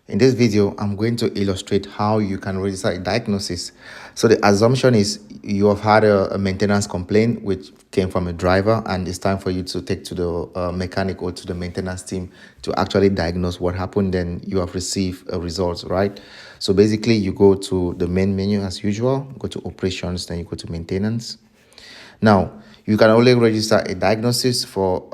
In this video, I'm going to illustrate how you can register a diagnosis. So the assumption is you have had a maintenance complaint which came from a driver, and it's time for you to take to the mechanic or to the maintenance team to actually diagnose what happened. Then you have received a result, right? So basically, you go to the main menu as usual, go to operations, then you go to maintenance. Now, you can only register a diagnosis for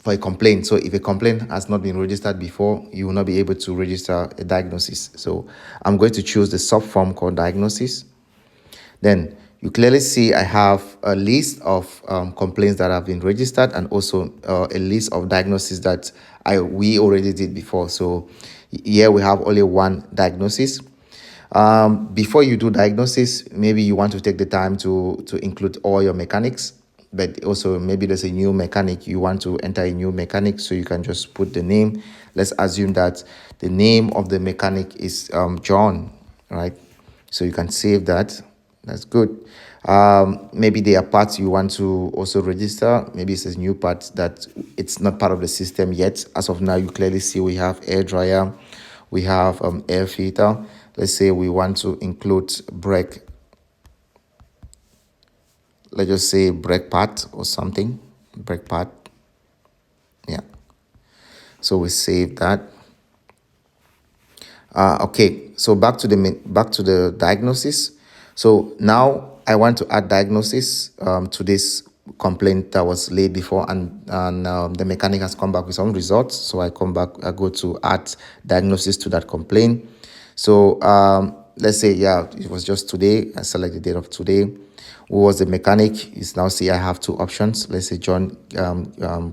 a complaint. So if a complaint has not been registered before, you will not be able to register a diagnosis. So I'm going to choose the subform called diagnosis. Then you clearly see I have a list of complaints that have been registered, and also a list of diagnoses that we already did before. So here we have only one diagnosis. Before you do diagnosis, maybe you want to take the time to include all your mechanics, but also maybe there's a new mechanic, you want to enter a new mechanic, so you can just put the name. Let's assume that the name of the mechanic is John, right? So you can save that. That's good. Maybe there are parts you want to also register. Maybe it's a new part that it's not part of the system yet. As of now, you clearly see we have air dryer, we have air filter. Let's say we want to include brake. Let's just say brake pad or something. Brake pad. Yeah. So we save that. Okay. So back to the diagnosis. So now I want to add diagnosis to this complaint that was laid before, and the mechanic has come back with some results. So I go to add diagnosis to that complaint. So let's say, yeah, it was just today. I select the date of today. Who was the mechanic? You now see I have two options. Let's say John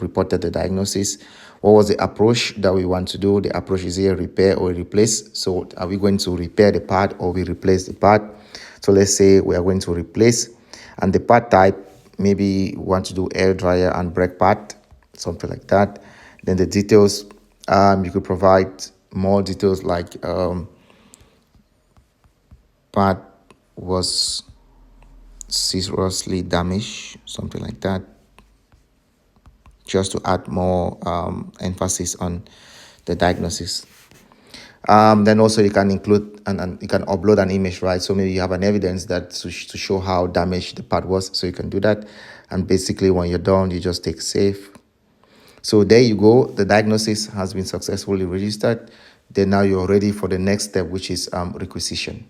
reported the diagnosis. What was the approach that we want to do? The approach is here repair or replace. So are we going to repair the part or we replace the part? So let's say we are going to replace, and the part type, maybe we want to do air dryer and brake pad, something like that. Then the details, you could provide more details like part was seriously damaged, something like that, just to add more emphasis on the diagnosis. Then also you can include and you can upload an image, right? So maybe you have an evidence that to show how damaged the part was, so you can do that. And basically when you're done, you just take save. So there you go, the diagnosis has been successfully registered. Then now you're ready for the next step, which is requisition.